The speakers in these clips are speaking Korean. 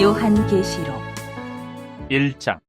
요한계시록 1장.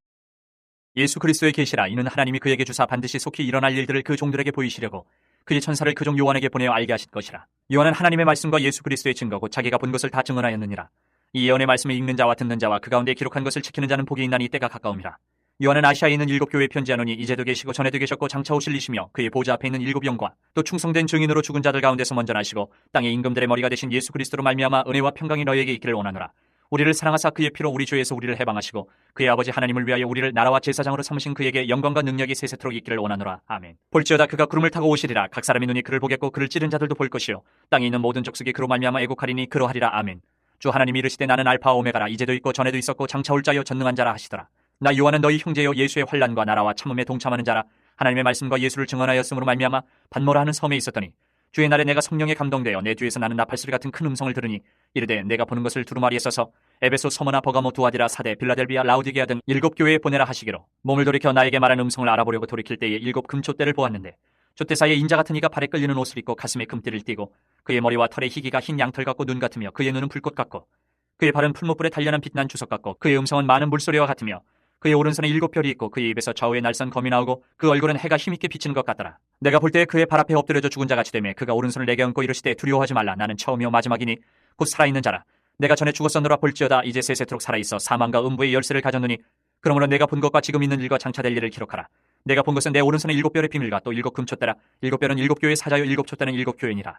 예수 그리스도의 계시라. 이는 하나님이 그에게 주사 반드시 속히 일어날 일들을 그 종들에게 보이시려고 그의 천사를 그 종 요한에게 보내어 알게 하실 것이라. 요한은 하나님의 말씀과 예수 그리스도의 증거 곧 자기가 본 것을 다 증언하였느니라. 이 예언의 말씀을 읽는 자와 듣는 자와 그 가운데 기록한 것을 지키는 자는 복이 있나니 때가 가까움이라. 요한은 아시아에 있는 7교회에 편지하노니 이제도 계시고 전에도 계셨고 장차 오실 이시며 그의 보좌 앞에 있는 7 영과 또 충성된 증인으로 죽은 자들 가운데서 먼저 나시고 땅의 임금들의 머리가 되신 예수 그리스도로 말미암아 은혜와 평강이 너희에게 있기를 원하노라. 우리를 사랑하사 그의 피로 우리 주에서 우리를 해방하시고 그의 아버지 하나님을 위하여 우리를 나라와 제사장으로 삼으신 그에게 영광과 능력이 세세토록 있기를 원하노라. 아멘. 볼지어다 그가 구름을 타고 오시리라. 각 사람의 눈이 그를 보겠고 그를 찌른 자들도 볼 것이요 땅에 있는 모든 족속이 그로 말미암아 애곡하리니 그러하리라. 아멘. 주 하나님이 이르시되 나는 알파와 오메가라. 이제도 있고 전에도 있었고 장차 올 자여 전능한 자라 하시더라. 나 요한은 너희 형제여 예수의 환난과 나라와 참음에 동참하는 자라. 하나님의 말씀과 예수를 증언하였으므로 말미암아 반모라 하는 섬에 있었더니 주의 날에 내가 성령에 감동되어 내 뒤에서 나는 나팔소리 같은 큰 음성을 들으니 이르되 내가 보는 것을 두루마리에 써서 에베소, 서머나, 버가모, 두아디라, 사대, 빌라델비아, 라우디게아 등 7교회에 보내라 하시기로 몸을 돌이켜 나에게 말한 음성을 알아보려고 돌이킬 때에 7 금촛대를 보았는데 촛대 사이에 인자 같은 이가 발에 끌리는 옷을 입고 가슴에 금띠를 띠고 그의 머리와 털의 희기가 흰 양털 같고 눈 같으며 그의 눈은 불꽃 같고 그의 발은 풀무불에 단련한 빛난 주석 같고 그의 음성은 많은 물소리와 같으며 그의 오른손에 7별이 있고 그의 입에서 좌우에 날선 검이 나오고 그 얼굴은 해가 힘있게 비치는 것 같더라. 내가 볼 때에 그의 발 앞에 엎드려져 죽은 자같이 되매 그가 오른손을 내게 얹고 이르시되 두려워하지 말라. 나는 처음이요 마지막이니 곧 살아있는 자라. 내가 전에 죽었었노라. 볼지어다 이제 세세토록 살아있어 사망과 음부의 열쇠를 가졌노니 그러므로 내가 본 것과 지금 있는 일과 장차될 일을 기록하라. 내가 본 것은 내 오른손에 7별의 비밀과 또 7 금촛대라. 7별은 7교회의 사자요 7 촛대는 7교회니라.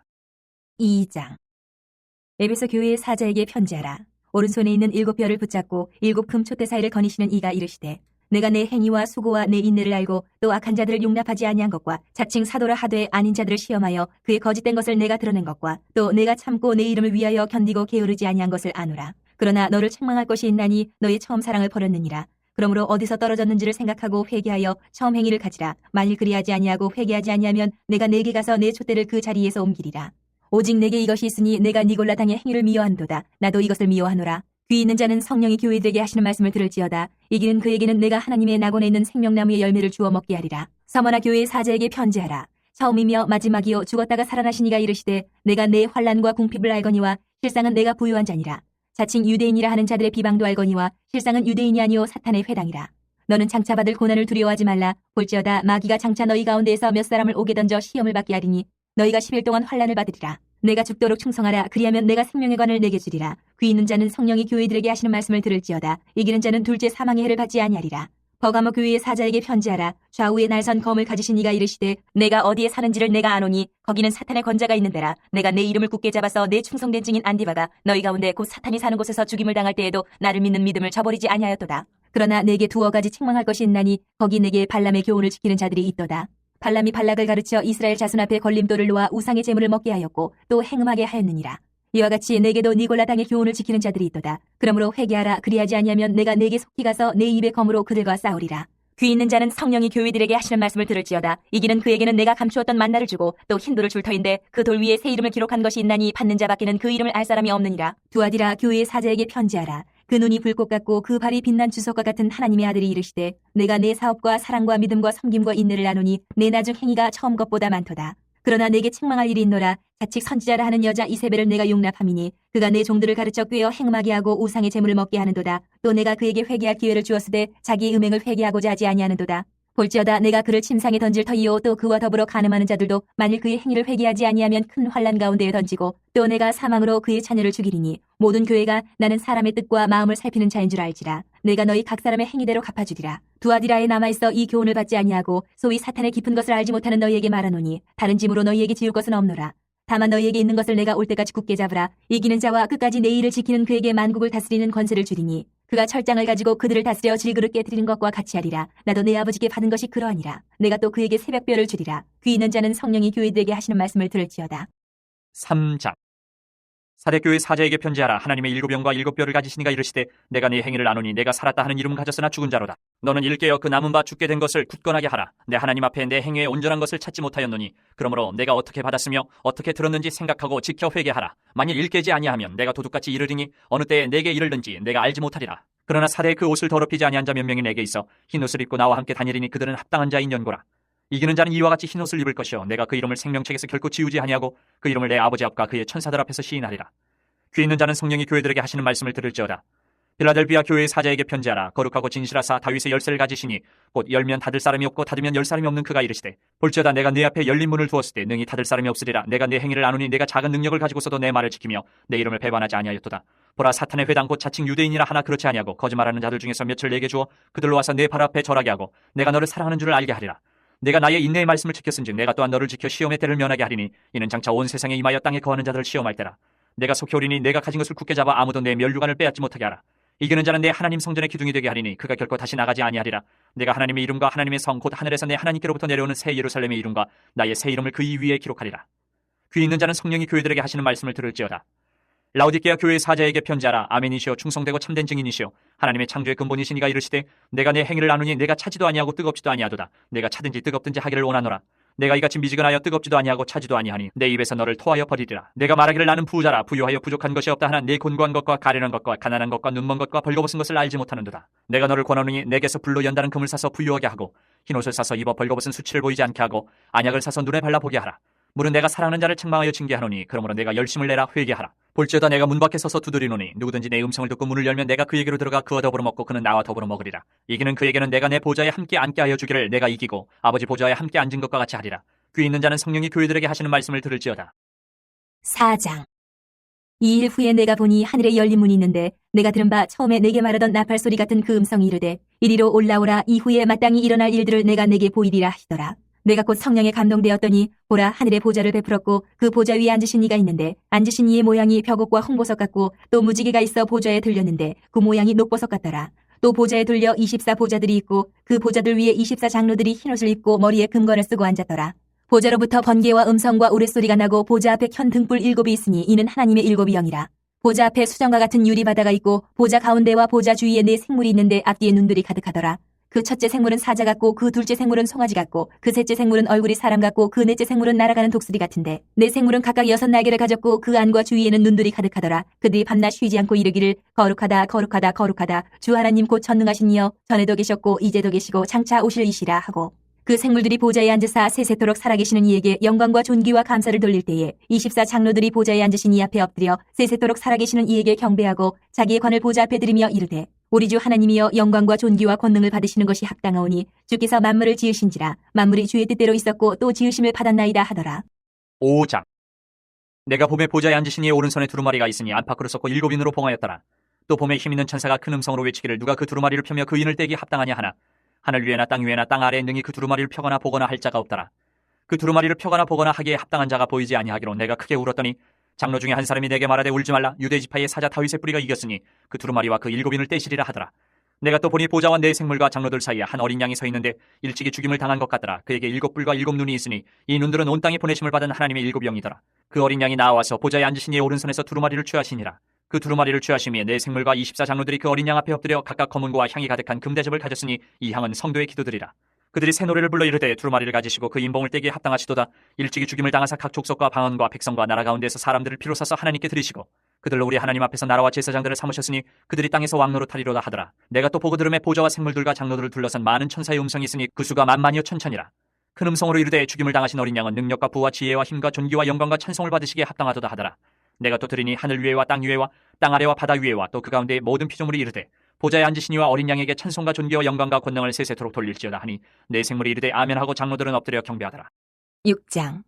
2장. 에베소 교회의 사자에게 편지하라. 오른손에 있는 7별을 붙잡고 7 금촛대 사이를 거니시는 이가 이르시되 내가 내 행위와 수고와 내 인내를 알고 또 악한 자들을 용납하지 아니한 것과 자칭 사도라 하되 아닌 자들을 시험하여 그의 거짓된 것을 내가 드러낸 것과 또 내가 참고 내 이름을 위하여 견디고 게으르지 아니한 것을 아노라. 그러나 너를 책망할 것이 있나니 너의 처음 사랑을 버렸느니라. 그러므로 어디서 떨어졌는지를 생각하고 회개하여 처음 행위를 가지라. 만일 그리하지 아니하고 회개하지 아니하면 내가 내게 가서 내 촛대를 그 자리에서 옮기리라. 오직 내게 이것이 있으니 내가 니골라 당의 행위를 미워한도다. 나도 이것을 미워하노라. 귀 있는 자는 성령이 교회들에게 하시는 말씀을 들을지어다. 이기는 그에게는 내가 하나님의 낙원에 있는 생명나무의 열매를 주어 먹게 하리라. 서머나 교회의 사자에게 편지하라. 처음이며 마지막이요 죽었다가 살아나신 이가 이르시되 내가 내 환난과 궁핍을 알거니와 실상은 내가 부유한 자니라. 자칭 유대인이라 하는 자들의 비방도 알거니와 실상은 유대인이 아니오 사탄의 회당이라. 너는 장차 받을 고난을 두려워하지 말라. 볼지어다 마귀가 장차 너희 가운데에서 몇 사람을 오게 던져 시험을 받게 하리니 너희가 10일 동안 환난을 받으리라. 내가 죽도록 충성하라. 그리하면 내가 생명의 관을 내게 주리라. 귀 있는 자는 성령이 교회들에게 하시는 말씀을 들을지어다. 이기는 자는 둘째 사망의 해를 받지 아니하리라. 버가모 교회의 사자에게 편지하라. 좌우에 날선 검을 가지신 이가 이르시되 내가 어디에 사는지를 내가 아노니 거기는 사탄의 권자가 있는 데라. 내가 내 이름을 굳게 잡아서 내 충성된 증인 안디바가 너희 가운데 곧 사탄이 사는 곳에서 죽임을 당할 때에도 나를 믿는 믿음을 저버리지 아니하였도다. 그러나 내게 2 가지 책망할 것이 있나니 거기 내게 발람의 교훈을 지키는 자들이 있도다. 발람이 발락을 가르쳐 이스라엘 자손 앞에 걸림돌을 놓아 우상의 제물을 먹게 하였고 또 행음하게 하였느니라. 이와 같이 내게도 니골라 당의 교훈을 지키는 자들이 있도다. 그러므로 회개하라. 그리하지 아니하면 내가 내게 속히 가서 내 입의 검으로 그들과 싸우리라. 귀 있는 자는 성령이 교회들에게 하시는 말씀을 들을지어다. 이기는 그에게는 내가 감추었던 만나를 주고 또 흰 돌을 줄 터인데 그 돌 위에 새 이름을 기록한 것이 있나니 받는 자밖에는 그 이름을 알 사람이 없느니라. 두아디라 교회의 사자에게 편지하라. 그 눈이 불꽃 같고 그 발이 빛난 주석과 같은 하나님의 아들이 이르시되 내가 내 사업과 사랑과 믿음과 섬김과 인내를 나누니 내 나중 행위가 처음 것보다 많도다. 그러나 내게 책망할 일이 있노라. 자칫 선지자라 하는 여자 이세벨을 내가 용납함이니 그가 내 종들을 가르쳐 꾀어 행음하게 하고 우상의 제물을 먹게 하는도다. 또 내가 그에게 회개할 기회를 주었으되 자기의 음행을 회개하고자 하지 아니하는도다. 볼지어다 내가 그를 침상에 던질 터이요 또 그와 더불어 간음하는 자들도 만일 그의 행위를 회개하지 아니하면 큰 환난 가운데에 던지고 또 내가 사망으로 그의 자녀를 죽이리니 모든 교회가 나는 사람의 뜻과 마음을 살피는 자인 줄 알지라. 내가 너희 각 사람의 행위대로 갚아주리라. 두아디라에 남아있어 이 교훈을 받지 아니하고 소위 사탄의 깊은 것을 알지 못하는 너희에게 말하노니 다른 짐으로 너희에게 지울 것은 없노라. 다만 너희에게 있는 것을 내가 올 때까지 굳게 잡으라. 이기는 자와 끝까지 내 일을 지키는 그에게 만국을 다스리는 권세를 주리니 그가 철장을 가지고 그들을 다스려 질그릇 깨뜨리는 것과 같이 하리라. 나도 내 아버지께 받은 것이 그러하니라. 내가 또 그에게 새벽별을 주리라. 귀 있는 자는 성령이 교회들에게 하시는 말씀을 들을지어다. 3장. 사대교회 사자에게 편지하라. 하나님의 7 영과 7뼈를 가지신 이가 이르시되 내가 네 행위를 아노니 내가 살았다 하는 이름은 가졌으나 죽은 자로다. 너는 일깨어 그 남은 바 죽게 된 것을 굳건하게 하라. 내 하나님 앞에 내 행위에 온전한 것을 찾지 못하였노니 그러므로 내가 어떻게 받았으며 어떻게 들었는지 생각하고 지켜 회개하라. 만일 일깨지 아니하면 내가 도둑같이 이르리니 어느 때에 내게 이르든지 내가 알지 못하리라. 그러나 사대의 그 옷을 더럽히지 아니한 자 몇 명이 내게 있어 흰 옷을 입고 나와 함께 다니리니 그들은 합당한 자인 연고라. 이기는 자는 이와 같이 흰 옷을 입을 것이요 내가 그 이름을 생명책에서 결코 지우지 아니하고 그 이름을 내 아버지 앞과 그의 천사들 앞에서 시인하리라. 귀 있는 자는 성령이 교회들에게 하시는 말씀을 들을지어다. 필라델비아 교회의 사자에게 편지하라. 거룩하고 진실하사 다윗의 열쇠를 가지시니 곧 열면 닫을 사람이 없고 닫으면 열 사람이 없는 그가 이르시되 볼지어다 내가 네 앞에 열린 문을 두었을 때 능히 닫을 사람이 없으리라. 내가 네 행위를 아노니 내가 작은 능력을 가지고서도 내 말을 지키며 내 이름을 배반하지 아니하였도다. 보라 사탄의 회당 곧 자칭 유대인이라 하나 그렇지 아니하고 거짓말하는 자들 중에서 몇을 내게 주어 그들로 와서 내 발 앞에 절하게 하고 내가 너를 사랑하는 줄을 알게 하리라. 내가 나의 인내의 말씀을 지켰은즉 내가 또한 너를 지켜 시험의 때를 면하게 하리니 이는 장차 온 세상에 임하여 땅에 거하는 자들을 시험할 때라. 내가 속히 오리니 내가 가진 것을 굳게 잡아 아무도 내 면류관을 빼앗지 못하게 하라. 이기는 자는 내 하나님 성전의 기둥이 되게 하리니 그가 결코 다시 나가지 아니하리라. 내가 하나님의 이름과 하나님의 성 곧 하늘에서 내 하나님께로부터 내려오는 새 예루살렘의 이름과 나의 새 이름을 그 이 위에 기록하리라. 귀 있는 자는 성령이 교회들에게 하시는 말씀을 들을지어다. 라오디게아 교회의 사자에게 편지하라. 아멘이시오 충성되고 참된 증인이시오 하나님의 창조의 근본이시니가 이르시되 내가 내 행위를 아노니 내가 차지도 아니하고 뜨겁지도 아니하도다. 내가 차든지 뜨겁든지 하기를 원하노라. 내가 이같이 미지근하여 뜨겁지도 아니하고 차지도 아니하니 내 입에서 너를 토하여 버리리라. 내가 말하기를 나는 부자라 부유하여 부족한 것이 없다 하나 내 곤고한 것과 가련한 것과 가난한 것과 눈먼 것과 벌거벗은 것을 알지 못하는도다. 내가 너를 권하노니 내게서 불로 연다는 금을 사서 부유하게 하고 흰옷을 사서 입어 벌거벗은 수치를 보이지 않게 하고 안약을 사서 눈에 발라보게 하라. 물은 내가 사랑하는 자를 책망하여 징계하노니 그러므로 내가 열심을 내라 회개하라. 볼지어다 내가 문 밖에 서서 두드리노니 누구든지 내 음성을 듣고 문을 열면 내가 그에게로 들어가 그와 더불어 먹고 그는 나와 더불어 먹으리라. 이기는 그에게는 내가 내 보좌에 함께 앉게 하여 주기를 내가 이기고 아버지 보좌에 함께 앉은 것과 같이 하리라. 귀 있는 자는 성령이 교회들에게 하시는 말씀을 들을지어다. 4장. 이 일 후에 내가 보니 하늘에 열린 문이 있는데 내가 들은 바 처음에 내게 말하던 나팔 소리 같은 그 음성이 이르되 이리로 올라오라. 이후에 마땅히 일어날 일들을 내가 내게 보이리라 하시더라. 내가 곧 성령에 감동되었더니 보라 하늘에 보좌를 베풀었고 그 보좌 위에 앉으신 이가 있는데 앉으신 이의 모양이 벽옥과 홍보석 같고 또 무지개가 있어 보좌에 들렸는데 그 모양이 녹보석 같더라. 또 보좌에 들려 24 보좌들이 있고 그 보좌들 위에 24 장로들이 흰옷을 입고 머리에 금관을 쓰고 앉았더라. 보좌로부터 번개와 음성과 우레소리가 나고 보좌 앞에 켠 등불 7이 있으니 이는 하나님의 7이 영이라. 보좌 앞에 수정과 같은 유리바다가 있고 보좌 가운데와 보좌 주위에 4 생물이 있는데 앞뒤에 눈들이 가득하더라. 그 첫째 생물은 사자 같고 그 둘째 생물은 송아지 같고 그 셋째 생물은 얼굴이 사람 같고 그 넷째 생물은 날아가는 독수리 같은데 네 생물은 각각 6 날개를 가졌고 그 안과 주위에는 눈들이 가득하더라. 그들이 밤낮 쉬지 않고 이르기를 거룩하다 거룩하다 거룩하다 주 하나님 곧 전능하신 이여 전에도 계셨고 이제도 계시고 장차 오실 이시라 하고 그 생물들이 보좌에 앉으사 세세토록 살아계시는 이에게 영광과 존귀와 감사를 돌릴 때에 24 장로들이 보좌에 앉으신 이 앞에 엎드려 세세토록 살아계시는 이에게 경배하고 자기의 관을 보좌 앞에 들이며 이르되 우리 주 하나님이여 영광과 존귀와 권능을 받으시는 것이 합당하오니 주께서 만물을 지으신지라 만물이 주의 뜻대로 있었고 또 지으심을 받았나이다 하더라. 5장. 내가 봄에 보좌에 앉으신 이의 오른손에 두루마리가 있으니 안팎으로 섰고 7인으로 봉하였더라. 또 봄에 힘있는 천사가 큰 음성으로 외치기를 누가 그 두루마리를 펴며 그 인을 떼기 합당하냐 하나 하늘 위에나 땅 위에나 땅 아래에 능히 그 두루마리를 펴거나 보거나 할 자가 없더라. 그 두루마리를 펴거나 보거나 하기에 합당한 자가 보이지 아니하기로 내가 크게 울었더니 장로 중에 한 사람이 내게 말하되 울지 말라. 유대 지파의 사자 다윗의 뿌리가 이겼으니 그 두루마리와 그 7인을 떼시리라 하더라. 내가 또 보니 보좌와 네 생물과 장로들 사이에 한 어린 양이 서 있는데 일찍이 죽임을 당한 것 같더라. 그에게 7뿔과 7눈이 있으니 이 눈들은 온 땅에 보내심을 받은 하나님의 7영이더라. 그 어린 양이 나와서 보좌에 앉으신 이의 오른손에서 두루마리를 취하시니라. 그 두루마리를 취하심에 네 생물과 24 장로들이 그 어린 양 앞에 엎드려 각각 검은 고와 향이 가득한 금대접을 가졌으니 이 향은 성도의 기도들이라. 그들이 새 노래를 불러 이르되 두루마리를 가지시고 그 인봉을 떼기에 합당하시도다. 일찍이 죽임을 당하사 각 족속과 방언과 백성과 나라 가운데서 사람들을 피로 사서 하나님께 드리시고 그들로 우리 하나님 앞에서 나라와 제사장들을 삼으셨으니 그들이 땅에서 왕노로 타리로다 하더라. 내가 또 보고 들음에 보좌와 생물들과 장로들을 둘러싼 많은 천사의 음성이 있으니 그 수가 만만이요 천천이라. 큰 음성으로 이르되 죽임을 당하신 어린 양은 능력과 부와 지혜와 힘과 존귀와 영광과 찬송을 받으시기에 합당하도다 하더라. 내가 또 들으니 하늘 위에와 땅 위에와 땅 아래와 바다 위에와 또 그 가운데 모든 피조물이 이르되 보좌에 앉으신 이와 어린 양에게 찬송과 존귀와 영광과 권능을 세세토록 돌릴지어다 하니 내 생물이 이르되 아멘하고 장로들은 엎드려 경배하더라. 6장.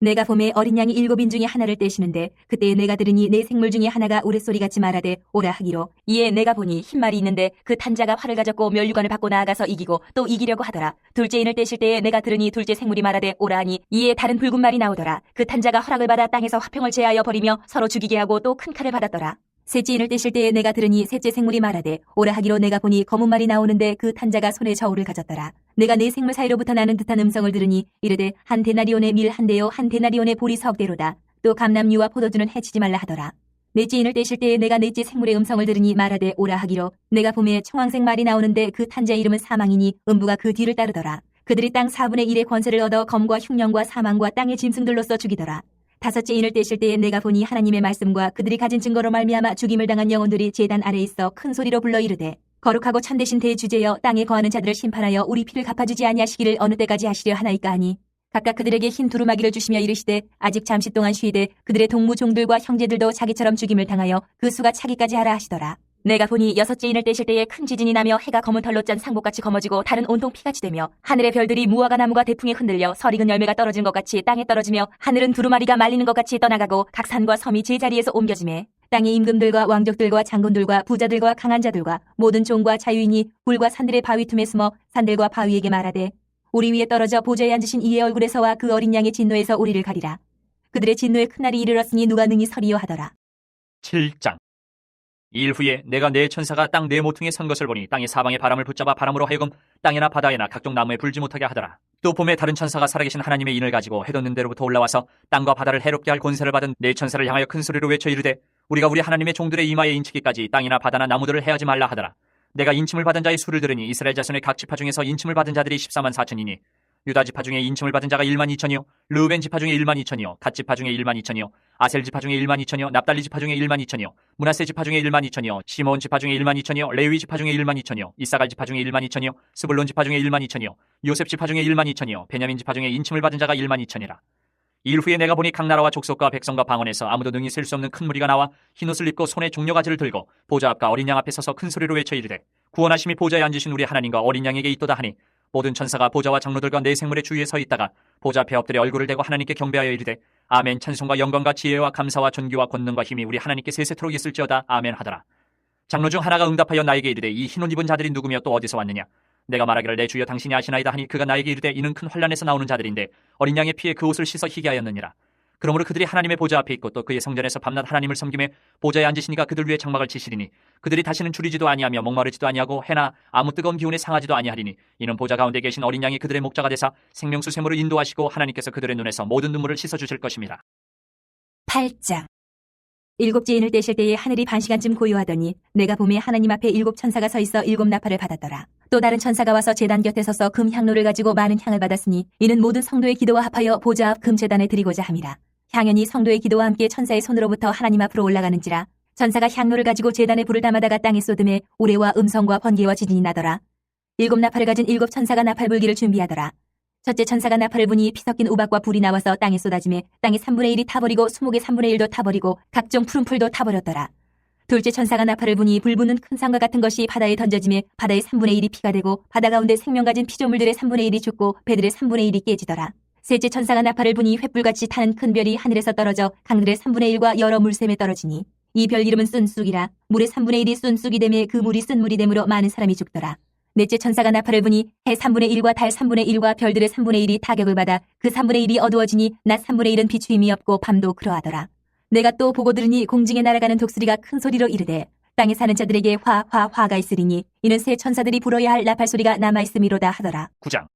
내가 봄에 어린 양이 7인 중에 하나를 떼시는데 그때 내가 들으니 내 생물 중에 하나가 우레소리같이 말하되 오라 하기로 이에 내가 보니 흰 말이 있는데 그 탄자가 활을 가졌고 면류관을 받고 나아가서 이기고 또 이기려고 하더라. 둘째 인을 떼실 때에 내가 들으니 둘째 생물이 말하되 오라 하니 이에 다른 붉은 말이 나오더라. 그 탄자가 허락을 받아 땅에서 화평을 제하여 버리며 서로 죽이게 하고 또 큰 칼을 받았더라. 셋째 인을 떼실 때에 내가 들으니 셋째 생물이 말하되 오라 하기로 내가 보니 검은 말이 나오는데 그 탄자가 손에 저울을 가졌더라. 내가 네 생물 사이로부터 나는 듯한 음성을 들으니 이르되 한 데나리온의 밀 한 대요 한 데나리온의 보리 석대로다. 또 감람류와 포도주는 해치지 말라 하더라. 넷째 인을 떼실 때에 내가 넷째 생물의 음성을 들으니 말하되 오라 하기로 내가 봄에 청황색 말이 나오는데 그 탄자의 이름은 사망이니 음부가 그 뒤를 따르더라. 그들이 땅 4분의 1의 권세를 얻어 검과 흉령과 사망과 땅의 짐승들로서 죽이더라. 다섯째 인을 떼실 때에 내가 보니 하나님의 말씀과 그들이 가진 증거로 말미암아 죽임을 당한 영혼들이 제단 아래에 있어 큰 소리로 불러 이르되 거룩하고 참되신 대주제여 땅에 거하는 자들을 심판하여 우리 피를 갚아주지 아니하시기를 어느 때까지 하시려 하나이까 하니 각각 그들에게 흰 두루마기를 주시며 이르시되 아직 잠시 동안 쉬되 그들의 동무 종들과 형제들도 자기처럼 죽임을 당하여 그 수가 차기까지 하라 하시더라. 내가 보니 여섯째 인을 떼실 때에 큰 지진이 나며 해가 검은 털로 짠 상복같이 검어지고 달은 온통 피같이 되며 하늘의 별들이 무화과 나무가 대풍에 흔들려 설익은 열매가 떨어진 것 같이 땅에 떨어지며 하늘은 두루마리가 말리는 것 같이 떠나가고 각 산과 섬이 제자리에서 옮겨지매 땅의 임금들과 왕족들과 장군들과 부자들과 강한 자들과 모든 종과 자유인이 굴과 산들의 바위 틈에 숨어 산들과 바위에게 말하되 우리 위에 떨어져 보좌에 앉으신 이의 얼굴에서와 그 어린 양의 진노에서 우리를 가리라. 그들의 진노의 큰 날이 이르렀으니 누가 능히 서리요 하더라. 7장. 이일 후에 내가 네 천사가 땅 네 모퉁이에 선 것을 보니 땅이 사방의 바람을 붙잡아 바람으로 하여금 땅이나 바다에나 각종 나무에 불지 못하게 하더라. 또 봄에 다른 천사가 살아계신 하나님의 인을 가지고 해돋는 데로부터 올라와서 땅과 바다를 해롭게 할 권세를 받은 네 천사를 향하여 큰 소리로 외쳐 이르되 우리가 우리 하나님의 종들의 이마에 인치기까지 땅이나 바다나 나무들을 해하지 말라 하더라. 내가 인침을 받은 자의 수를 들으니 이스라엘 자손의 각 지파 중에서 인침을 받은 자들이 14만 4천이니 유다 지파 중에 인침을 받은 자가 1만 2천이요 르우벤 지파 중에 1만 2천이요 갓 지파 중에 1만 2천이요 아셀 지파 중에 1만 2천이요 납달리 지파 중에 1만 2천이요 므낫세 지파 중에 1만 2천이요 시몬 지파 중에 1만 2천이요 레위 지파 중에 1만 2천이요 이사갈 지파 중에 1만 2천이요 스불론 지파 중에 1만 2천이요 요셉 지파 중에 1만 2천이요 베냐민 지파 중에 인침을 받은 자가 1만 2천이라. 이일 후에 내가 보니 각 나라와 족속과 백성과 방언에서 아무도 능히 셀 수 없는 큰 무리가 나와 흰옷을 입고 손에 종려가지를 들고 보좌 앞과 어린 양 앞에 서서 큰 소리로 외쳐 이르되 구원하심이 보좌에 앉으신 우리 하나님과 어린 양에게 있도다 하니 모든 천사가 보좌와 장로들과 네 생물의 주위에 서 있다가 보좌 앞에 엎드려 얼굴을 대고 하나님께 경배하여 이르되 아멘. 찬송과 영광과 지혜와 감사와 존귀와 권능과 힘이 우리 하나님께 세세토록 있을지어다. 아멘 하더라. 장로 중 하나가 응답하여 나에게 이르되 이 흰옷 입은 자들이 누구며 또 어디서 왔느냐. 내가 말하기를 내 주여 당신이 아시나이다 하니 그가 나에게 이르되 이는 큰 환란에서 나오는 자들인데 어린 양의 피에 그 옷을 씻어 희게 하였느니라. 그러므로 그들이 하나님의 보좌 앞에 있고 또 그의 성전에서 밤낮 하나님을 섬김에 보좌에 앉으시니까 그들 위에 장막을 치시리니 그들이 다시는 줄이지도 아니하며 목마르지도 아니하고 해나 아무 뜨거운 기운에 상하지도 아니하리니 이는 보좌 가운데 계신 어린 양이 그들의 목자가 되사 생명수 샘으로 인도하시고 하나님께서 그들의 눈에서 모든 눈물을 씻어주실 것입니다. 8장. 일곱째 인을 떼실 때에 하늘이 반시간쯤 고요하더니 내가 봄에 하나님 앞에 일곱 천사가 서 있어 일곱 나팔을 받았더라. 또 다른 천사가 와서 제단 곁에 서서 금 향로를 가지고 많은 향을 받았으니 이는 모든 성도의 기도와 합하여 보좌 앞 금 제단에 드리고자 함이라. 향연이 성도의 기도와 함께 천사의 손으로부터 하나님 앞으로 올라가는지라. 천사가 향로를 가지고 제단에 불을 담아다가 땅에 쏟음에 우레와 음성과 번개와 지진이 나더라. 일곱 나팔을 가진 일곱 천사가 나팔 불기를 준비하더라. 첫째 천사가 나팔을 부니 피 섞인 우박과 불이 나와서 땅에 쏟아지매 땅의 3분의 1이 타버리고 수목의 3분의 1도 타버리고 각종 푸른 풀도 타버렸더라. 둘째 천사가 나팔을 부니 불 부는 큰 상과 같은 것이 바다에 던져지매 바다의 3분의 1이 피가 되고 바다 가운데 생명 가진 피조물들의 3분의 1이 죽고 배들의 3분의 1이 깨지더라. 셋째 천사가 나팔을 부니 횃불같이 타는 큰 별이 하늘에서 떨어져 강들의 3분의 1과 여러 물샘에 떨어지니 이 별 이름은 쏜쑥이라. 물의 3분의 1이 쏜쑥이 되매 그 물이 쓴 물이 되므로 많은 사람이 죽더라. 넷째 천사가 나팔을 부니 해 3분의 1과 달 3분의 1과 별들의 3분의 1이 타격을 받아 그 3분의 1이 어두워지니 낮 3분의 1은 비추임이 없고 밤도 그러하더라. 내가 또 보고 들으니 공중에 날아가는 독수리가 큰 소리로 이르되 땅에 사는 자들에게 화가 있으리니 이는 새 천사들이 불어야 할 나팔 소리가 남아있음이로다 하더라. 9장.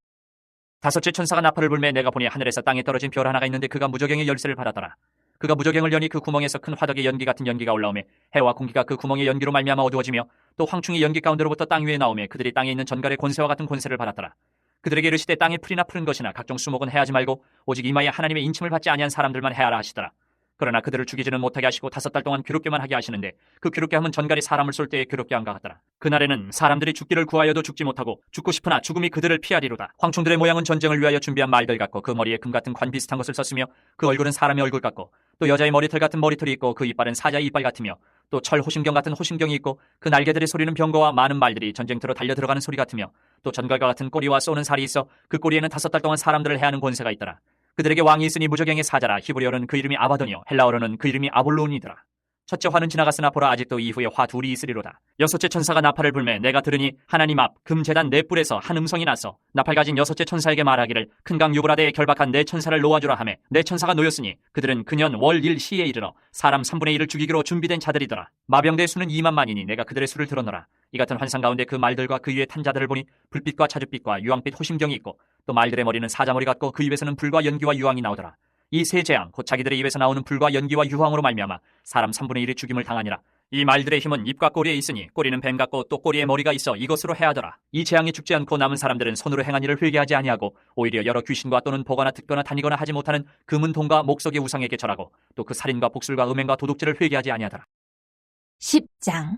다섯째 천사가 나팔을 불매 내가 보니 하늘에서 땅에 떨어진 별 하나가 있는데 그가 무저갱의 열쇠를 받았더라. 그가 무저갱을 여니 그 구멍에서 큰 화덕의 연기 같은 연기가 올라오매 해와 공기가 그 구멍의 연기로 말미암아 어두워지며 또 황충이 연기 가운데로부터 땅 위에 나오매 그들이 땅에 있는 전갈의 권세와 같은 권세를 받았더라. 그들에게 이르시되 땅에 풀이나 푸른 것이나 각종 수목은 해하지 말고 오직 이마에 하나님의 인침을 받지 아니한 사람들만 해하라 하시더라. 그러나 그들을 죽이지는 못하게 하시고 5달 동안 괴롭게만 하게 하시는데 그 괴롭게 함은 전갈이 사람을 쏠 때에 괴롭게 함과 같더라. 그날에는 사람들이 죽기를 구하여도 죽지 못하고 죽고 싶으나 죽음이 그들을 피하리로다. 황충들의 모양은 전쟁을 위하여 준비한 말들 같고 그 머리에 금 같은 관 비슷한 것을 썼으며 그 얼굴은 사람의 얼굴 같고 또 여자의 머리털 같은 머리털이 있고 그 이빨은 사자의 이빨 같으며 또 철 호심경 같은 호심경이 있고 그 날개들의 소리는 병거와 많은 말들이 전쟁터로 달려 들어가는 소리 같으며 또 전갈과 같은 꼬리와 쏘는 살이 있어 그 꼬리에는 5달 동안 사람들을 해하는 권세가 있더라. 그들에게 왕이 있으니 무저갱의 사자라. 히브리어로는 그 이름이 아바돈이요 헬라어로는 그 이름이 아볼론이더라. 첫째 화는 지나갔으나 보라 아직도 이후에 화 둘이 있으리로다. 여섯째 천사가 나팔을 불매 내가 들으니 하나님 앞 금제단 네 뿔에서 한 음성이 나서 나팔 가진 여섯째 천사에게 말하기를 큰 강 유브라데에 결박한 네 천사를 놓아주라 하매 네 천사가 놓였으니 그들은 그년 월 일 시에 이르러 사람 3분의 1을 죽이기로 준비된 자들이더라. 마병대의 수는 2만 만이니 내가 그들의 수를 들었노라. 이 같은 환상 가운데 그 말들과 그 위에 탄 자들을 보니 불빛과 자줏빛과 유황빛 호심경이 있고 또 말들의 머리는 사자머리 같고 그 입에서는 불과 연기와 유황이 나오더라. 이 세 재앙 곧 자기들의 입에서 나오는 불과 연기와 유황으로 말미암아 사람 3분의 1이 죽임을 당하니라. 이 말들의 힘은 입과 꼬리에 있으니 꼬리는 뱀 같고 또 꼬리에 머리가 있어 이것으로 해하더라. 이 재앙이 죽지 않고 남은 사람들은 손으로 행한 일을 회개하지 아니하고 오히려 여러 귀신과 또는 보거나 듣거나 다니거나 하지 못하는 금은 동과 목석의 우상에게 절하고 또 그 살인과 복술과 음행과 도둑질을 회개하지 아니하더라. 10장.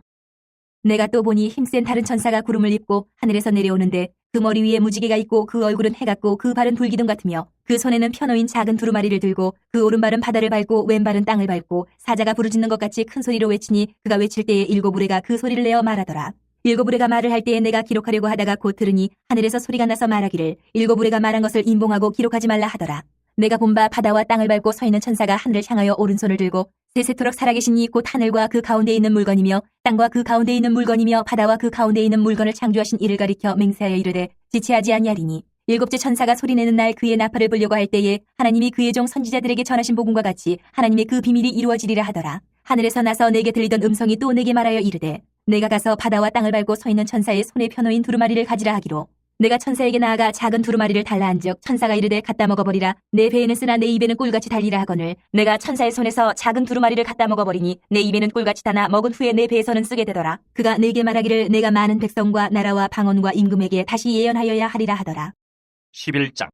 내가 또 보니 힘센 다른 천사가 구름을 입고 하늘에서 내려오는데 그 머리 위에 무지개가 있고 그 얼굴은 해 같고 그 발은 불기둥 같으며 그 손에는 펴놓인 작은 두루마리를 들고 그 오른발은 바다를 밟고 왼발은 땅을 밟고 사자가 부르짖는 것 같이 큰 소리로 외치니 그가 외칠 때에 일곱 우레가 그 소리를 내어 말하더라. 일곱 우레가 말을 할 때에 내가 기록하려고 하다가 곧 들으니 하늘에서 소리가 나서 말하기를 일곱 우레가 말한 것을 인봉하고 기록하지 말라 하더라. 내가 본 바 바다와 땅을 밟고 서 있는 천사가 하늘을 향하여 오른손을 들고 세세토록 살아계신 이 곧 하늘과 그 가운데 있는 물건이며 땅과 그 가운데 있는 물건이며 바다와 그 가운데 있는 물건을 창조하신 이를 가리켜 맹세하여 이르되 지체하지 아니하리니 일곱째 천사가 소리내는 날 그의 나팔을 불려고 할 때에 하나님이 그의 종 선지자들에게 전하신 복음과 같이 하나님의 그 비밀이 이루어지리라 하더라. 하늘에서 나서 내게 들리던 음성이 또 내게 말하여 이르되 내가 가서 바다와 땅을 밟고 서 있는 천사의 손에 펴놓인 두루마리를 가지라 하기로 내가 천사에게 나아가 작은 두루마리를 달라 한즉 천사가 이르되 갖다 먹어버리라. 내 배에는 쓰나 내 입에는 꿀같이 달리라 하거늘 내가 천사의 손에서 작은 두루마리를 갖다 먹어버리니 내 입에는 꿀같이 다나 먹은 후에 내 배에서는 쓰게 되더라. 그가 내게 말하기를 내가 많은 백성과 나라와 방언과 임금에게 다시 예언하여야 하리라 하더라. 11장.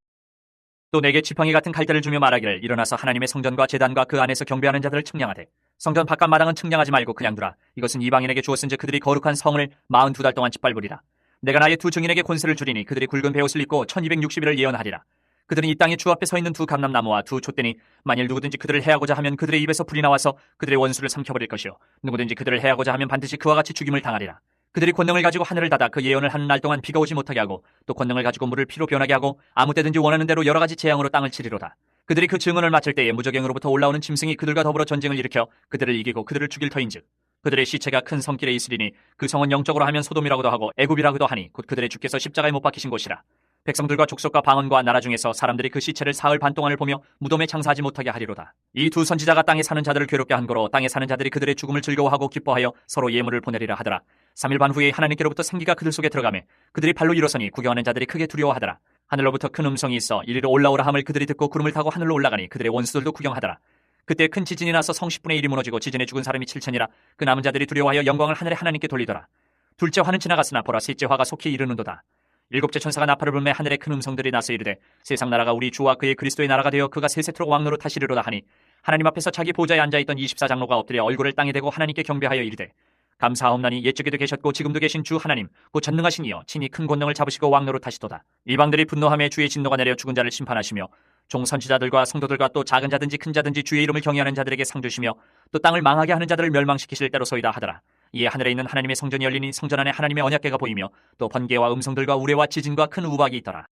또 내게 지팡이 같은 갈대를 주며 말하기를 일어나서 하나님의 성전과 제단과 그 안에서 경배하는 자들을 측량하되 성전 바깥 마당은 측량하지 말고 그냥 두라. 이것은 이방인에게 주었은즉 그들이 거룩한 성을 42달 동안 짓밟으리라. 내가 나의 두 증인에게 권세를 주리니 그들이 굵은 베옷을 입고 1260일을 예언하리라. 그들은 이 땅의 주 앞에 서 있는 두 감람나무와 두 촛대니 만일 누구든지 그들을 해하고자 하면 그들의 입에서 불이 나와서 그들의 원수를 삼켜버릴 것이요 누구든지 그들을 해하고자 하면 반드시 그와 같이 죽임을 당하리라. 그들이 권능을 가지고 하늘을 닫아 그 예언을 하는 날 동안 비가 오지 못하게 하고 또 권능을 가지고 물을 피로 변하게 하고 아무 때든지 원하는 대로 여러 가지 재앙으로 땅을 치리로다. 그들이 그 증언을 마칠 때에 무적행으로부터 올라오는 짐승이 그들과 더불어 전쟁을 일으켜 그들을 이기고 그들을 죽일 터인즉 그들의 시체가 큰 성길에 있으리니 그 성은 영적으로 하면 소돔이라고도 하고 애굽이라고도 하니 곧 그들의 주께서 십자가에 못 박히신 곳이라. 백성들과 족속과 방언과 나라 중에서 사람들이 그 시체를 사흘 반 동안을 보며 무덤에 장사하지 못하게 하리로다. 이 두 선지자가 땅에 사는 자들을 괴롭게 한 거로 땅에 사는 자들이 그들의 죽음을 즐거워하고 기뻐하여 서로 예물을 보내리라 하더라. 3일 반 후에 하나님께로부터 생기가 그들 속에 들어가매 그들이 발로 일어서니 구경하는 자들이 크게 두려워하더라. 하늘로부터 큰 음성이 있어 이리로 올라오라 함을 그들이 듣고 구름을 타고 하늘로 올라가니 그들의 원수들도 구경하더라. 그때 큰 지진이 나서 성 10분의 1이 무너지고 지진에 죽은 사람이 7천이라. 그 남은 자들이 두려워하여 영광을 하늘의 하나님께 돌리더라. 둘째 화는 지나갔으나 보라 셋째 화가 속히 이르는도다. 일곱째 천사가 나팔을 불매 하늘에 큰 음성들이 나서 이르되 세상 나라가 우리 주와 그의 그리스도의 나라가 되어 그가 세세토록 왕노로 타시리로다 하니 하나님 앞에서 자기 보좌에 앉아있던 24장로가 엎드려 얼굴을 땅에 대고 하나님께 경배하여 이르되 감사하옵나니 옛적에도 계셨고 지금도 계신 주 하나님 곧 전능하신 이여 친히 큰 권능을 잡으시고 왕노로 타시도다. 이방들이 분노하며 주의 진노가 내려 죽은 자를 심판하시며 종 선지자들과 성도들과 또 작은 자든지 큰 자든지 주의 이름을 경외하는 자들에게 상 주시며 또 땅을 망하게 하는 자들을 멸망시키실 때로소이다 하더라. 이에 하늘에 있는 하나님의 성전이 열리니 성전 안에 하나님의 언약궤가 보이며 또 번개와 음성들과 우레와 지진과 큰 우박이 있더라.